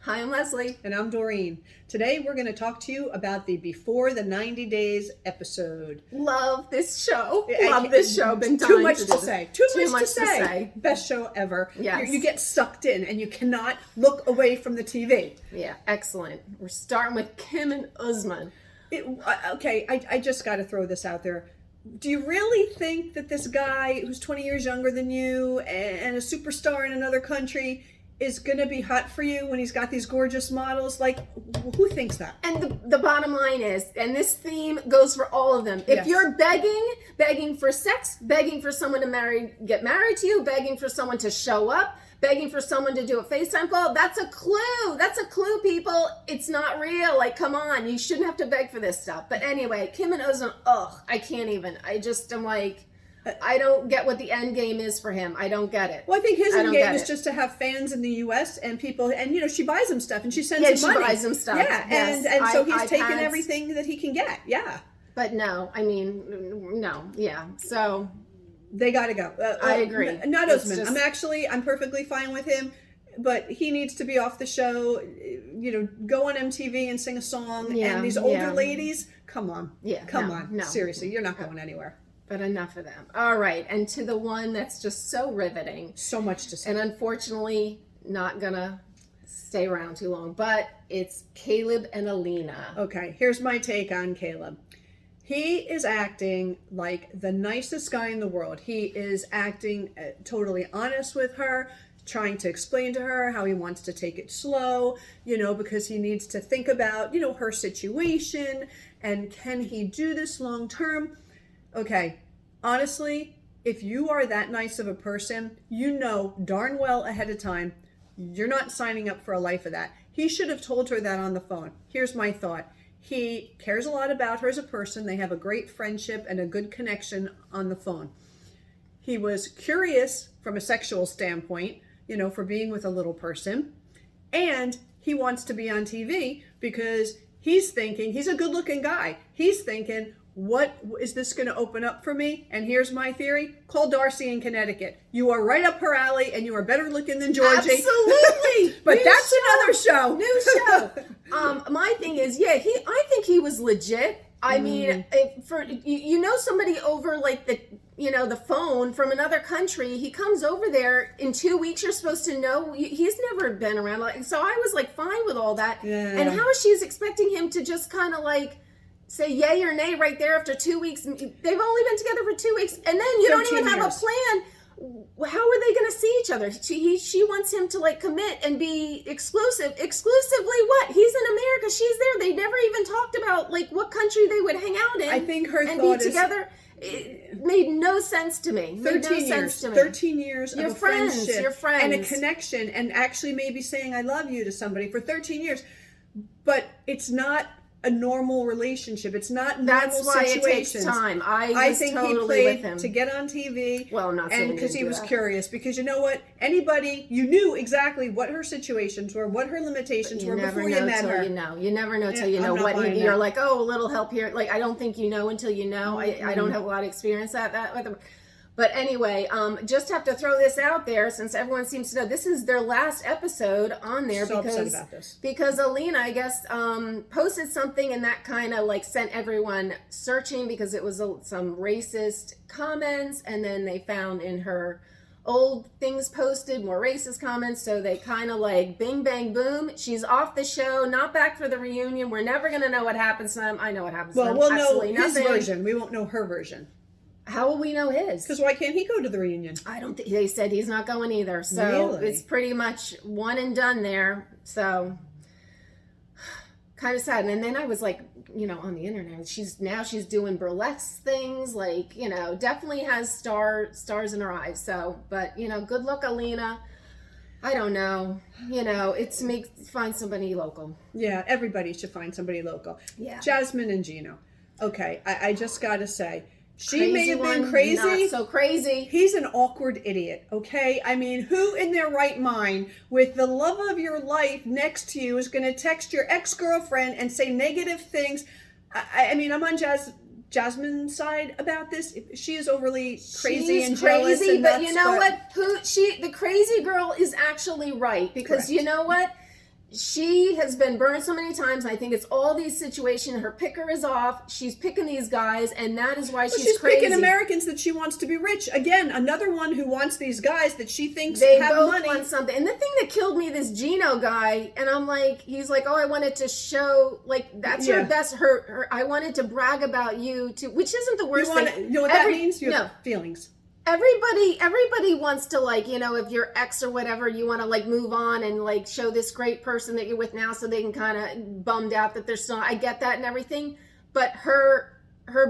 Hi, I'm Leslie. And I'm Doreen. Today we're going to talk to you about the Before the 90 Days episode. Love this show. Been too much to say. Too much to say. Best show ever. Yes. You get sucked in and you cannot look away from the TV. Yeah, excellent. We're starting with Kim and Usman. I just got to throw this out there. Do you really think that this guy who's 20 years younger than you and a superstar in another country is going to be hot for you when he's got these gorgeous models? Like, who thinks that? And the bottom line is, and this theme goes for all of them, if Yes. you're begging for sex, begging for someone to get married to you, begging for someone to show up, begging for someone to do a FaceTime call, that's a clue. That's a clue, people. It's not real. Like, come on. You shouldn't have to beg for this stuff. But anyway, Kim and Usman, I can't even. I'm like, I don't get what the end game is for him. I don't get it. Well, I think his end game is just to have fans in the U.S. and people, and she buys him stuff and she sends him money. Yeah, she buys him stuff. Yeah, yes. and so he's taken everything that he can get. Yeah. But no, yeah. So they got to go. I agree. Not Usman. I'm perfectly fine with him, but he needs to be off the show. Go on MTV and sing a song. Yeah, and these older ladies, come on. Yeah, come on. No. Seriously, you're not going anywhere. But enough of them. All right, and to the one that's just so riveting. So much to say. And unfortunately, not gonna stay around too long, but it's Caleb and Elena. Okay, here's my take on Caleb. He is acting like the nicest guy in the world. He is acting totally honest with her, trying to explain to her how he wants to take it slow, because he needs to think about, her situation and can he do this long term? Okay, honestly, if you are that nice of a person, you know darn well ahead of time, you're not signing up for a life of that. He should have told her that on the phone. Here's my thought. He cares a lot about her as a person. They have a great friendship and a good connection on the phone. He was curious from a sexual standpoint, for being with a little person. And he wants to be on TV because he's thinking, he's a good-looking guy. He's thinking, what is this going to open up for me? And here's my theory. Call Darcy in Connecticut. You are right up her alley and you are better looking than Georgie. Absolutely. But that's another show. New show. My thing is, I think he was legit. I mean, for somebody over like the phone from another country, he comes over there in 2 weeks. You're supposed to know. He's never been around. So I was like fine with all that. Yeah. And how is she expecting him to just kind of like say yay or nay right there after 2 weeks? They've only been together for 2 weeks, and then you don't even have a plan. How are they going to see each other? She wants him to like commit and be exclusive. Exclusively what? He's in America. She's there. They never even talked about like what country they would hang out in. I think her and thought be together. It made no sense to me. 13 years of a friendship. You're friends. And a connection, and actually maybe saying I love you to somebody for 13 years. But it's not a normal relationship. It's not normal situations. That's why it takes time. I think totally he played with him to get on TV. Well, I'm not saying and because he was that. curious. Because you know what? You knew exactly what her situations were, what her limitations were before you met her. You never know till you know what you're like. Oh, a little help here. Like I don't think you know until you know. I don't have a lot of experience that with them. But anyway, just have to throw this out there since everyone seems to know this is their last episode on there because Elena, I guess, posted something and that kind of like sent everyone searching because it was some racist comments, and then they found in her old things posted more racist comments, so they kind of like bing bang boom, she's off the show, not back for the reunion. We're never gonna know what happens to them. I know what happens to them. Well, we'll know his version. We won't know her version. How will we know his? Because why can't he go to the reunion? I don't think they said he's not going either. So It's pretty much one and done there. So kind of sad. And then I was like, on the internet, she's doing burlesque things, like, definitely has stars in her eyes. So, but good luck, Elena. I don't know. It's find somebody local. Yeah, everybody should find somebody local. Yeah. Jasmine and Gino. Okay, I just gotta say, she crazy may have been crazy. Not so crazy. He's an awkward idiot, okay? I mean, who in their right mind with the love of your life next to you is going to text your ex-girlfriend and say negative things? I mean, I'm on Jasmine's side about this. She is overly crazy and jealous and nuts, but you know what? The crazy girl is actually right, because Correct. You know what? she has been burned so many times. I think it's all these situations. Her picker is off. She's picking these guys, and that is why she's crazy. Picking Americans that she wants to be rich. Again, another one who wants these guys that she thinks they have both money. want something. And the thing that killed me, this Gino guy, and I'm like, he's like, oh, I wanted to show, like, that's your best. I wanted to brag about you too, which isn't the worst thing. You know what that means? You have feelings. Everybody wants to, like, you know, if you're ex or whatever, you want to like move on and like show this great person that you're with now so they can kind of bummed out that they're still, I get that and everything, but her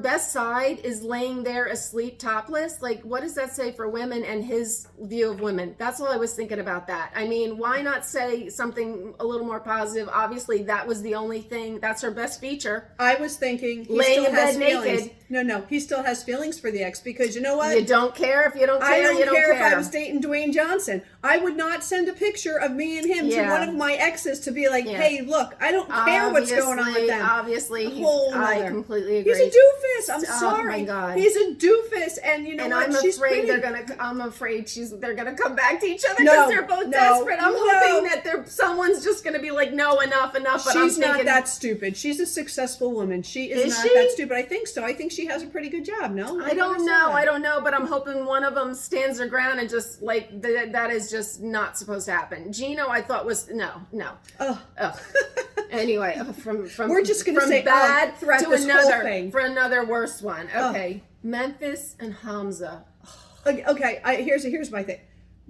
best side is laying there asleep topless. Like, what does that say for women and his view of women? That's all I was thinking about that. I mean, why not say something a little more positive? Obviously, that was the only thing. That's her best feature. I was thinking he laying still in has bed feelings. naked. No, he still has feelings for the ex because you know what? You don't care if you don't care. I don't you don't care if I was dating Dwayne Johnson. I would not send a picture of me and him to one of my exes to be like, hey, look, I don't care what's going on with them. Obviously, I completely agree. He's a doofus. I'm sorry. Oh my God. He's a doofus, and you know and what? I'm She's afraid pretty. I'm afraid they're gonna come back to each other because they're both desperate. I'm hoping that someone's just gonna be like, no, enough. But she's not that stupid. She's a successful woman. She is not that stupid. I think so. I think she has a pretty good job. No, I don't know, but I'm hoping one of them stands their ground and just like that is just not supposed to happen. Gino, I thought was no. Anyway, from we're just gonna say bad to another thing. For another worse one. Okay, Memphis and Hamza. Okay, here's my thing.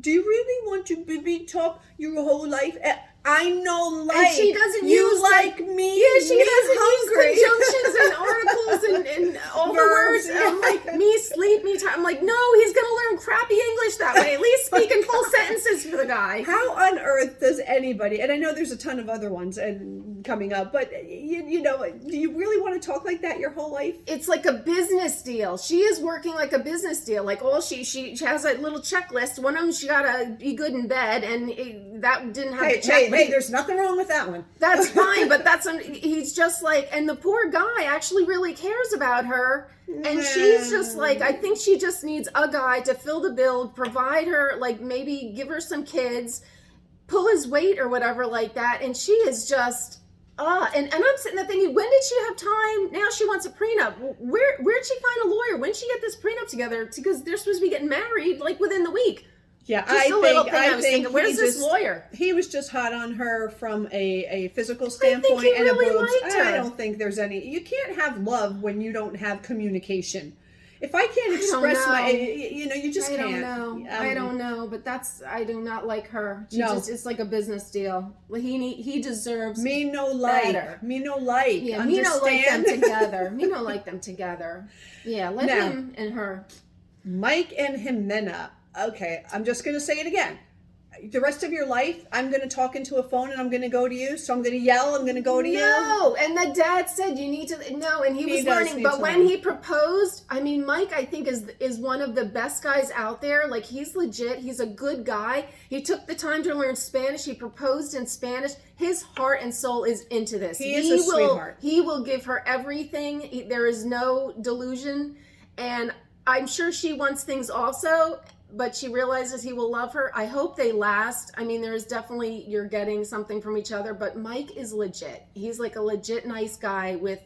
Do you really want to be top your whole life? I know, like, and she doesn't use like me. Yeah, she doesn't hungry. use conjunctions and articles and all the words. I'm like, me sleep, me time. I'm like, no, he's gonna learn crappy English that way. At least speak in full sentences for the guy. How on earth does anybody? And I know there's a ton of other ones and coming up, but you know, do you really want to talk like that your whole life? It's like a business deal. She is working like a business deal. Like all she has a little checklist. One of them, she gotta be good in bed, and that didn't have the checklist. Hey, there's nothing wrong with that one. That's fine, but he's just like, and the poor guy actually really cares about her, and she's just like, I think she just needs a guy to fill the bill, provide her, like maybe give her some kids, pull his weight or whatever like that, and she is just, and I'm sitting there thinking, when did she have time? Now she wants a prenup. Where'd she find a lawyer? When did she get this prenup together? Because they're supposed to be getting married like within the week. Yeah, I think where's this lawyer? He was just hot on her from a physical standpoint. I think he really liked her. I don't think there's any. You can't have love when you don't have communication. If I can't express you just can't. I don't know, but I do not like her. It's like a business deal. He deserves me no better. Me no like. Yeah, me no like them together. Me no like them together. Yeah, let him and her. Mike and Xena. Okay, I'm just going to say it again. The rest of your life, I'm going to talk into a phone and I'm going to go to you. So I'm going to yell, I'm going to go to you. No, and the dad said you need to, no, and he was learning. But when he proposed, I mean, Mike, I think is one of the best guys out there. Like, he's legit. He's a good guy. He took the time to learn Spanish. He proposed in Spanish. His heart and soul is into this. He is a sweetheart. He will give her everything. There is no delusion. And I'm sure she wants things also, but she realizes he will love her. I hope they last. I mean, there's definitely, you're getting something from each other, but Mike is legit. He's like a legit nice guy with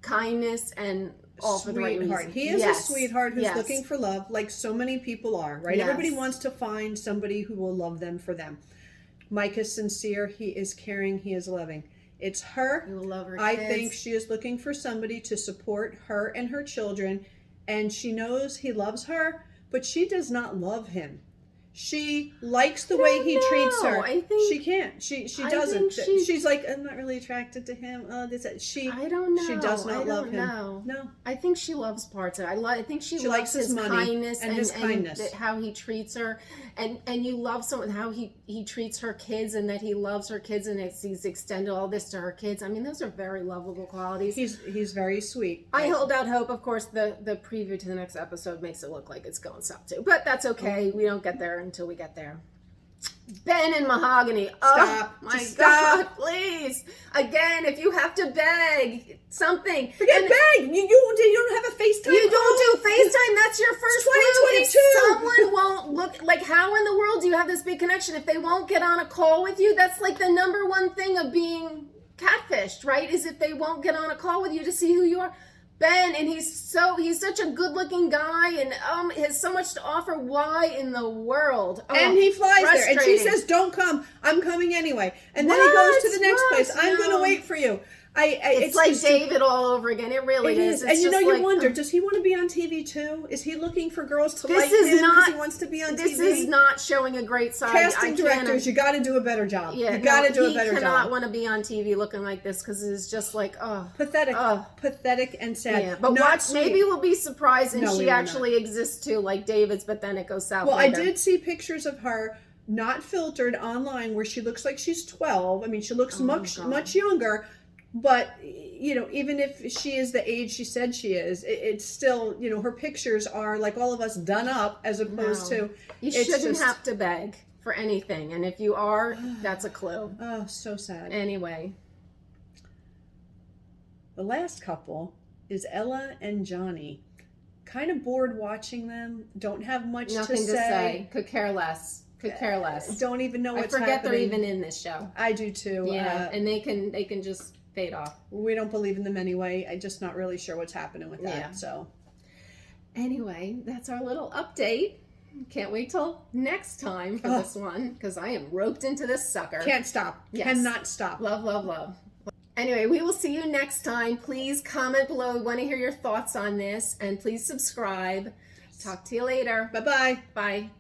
kindness and all for the right reason. He is a sweetheart who's looking for love, like so many people are, right? Yes. Everybody wants to find somebody who will love them for them. Mike is sincere. He is caring. He is loving. It's her. He will love her I kids. think she is looking for somebody to support her and her children, and she knows he loves her, but she does not love him. She likes the way he treats her. I think she can't. She doesn't. She's like, I'm not really attracted to him. I don't know. She does not love him. No. I think she loves parts of it. I think she loves likes his money kindness and his kindness. And how he treats her. And you love someone, how he treats her kids, and that he loves her kids, and he's extended all this to her kids. I mean, those are very lovable qualities. He's very sweet. I hold out hope. Of course, the preview to the next episode makes it look like it's going south too. But that's okay. We don't get there until we get there. Ben and Mahogany. Stop. Oh my God, please. Again, if you have to beg something. Forget beg. You don't have a FaceTime. You don't do FaceTime. That's your first clue. 2022. If someone won't look, like, how in the world do you have this big connection? If they won't get on a call with you, that's like the number one thing feeling of being catfished, right? Is if they won't get on a call with you to see who you are. Ben, and he's such a good-looking guy, and has so much to offer. Why in the world? Oh, and he flies there, and she frustrating. says, "Don't come. I'm coming anyway." And then he goes to the next place. I'm going to wait for you. It's like just, David all over again. It really is. And you know, you wonder, does he want to be on TV too? Is he looking for girls to like him because he wants to be on TV? This is not showing a great side. Casting directors, you got to do a better job. Yeah, you got to do a better job. He cannot want to be on TV looking like this because it's just like, pathetic and sad. Yeah, but maybe we'll be surprised and she actually not. Exists too, like David's. But then it goes south. Well, later. I did see pictures of her not filtered online where she looks like she's 12. I mean, she looks much younger. But, you know, even if she is the age she said she is, it's still, you know, her pictures are like all of us done up as opposed to... You shouldn't have to beg for anything. And if you are, that's a clue. Oh, so sad. Anyway. The last couple is Ella and Johnny. Kind of bored watching them. Don't have much Nothing to say. Could care less. Don't even know what's happening. I forget they're even in this show. I do too. Yeah, and they can just... fade off. We don't believe in them anyway. I'm just not really sure what's happening with that. Yeah. So anyway, that's our little update. Can't wait till next time for this one because I am roped into this sucker. Can't stop. Yes. Cannot stop. Love, love, love. Anyway, we will see you next time. Please comment below. We want to hear your thoughts on this, and please subscribe. Talk to you later. Bye-bye. Bye.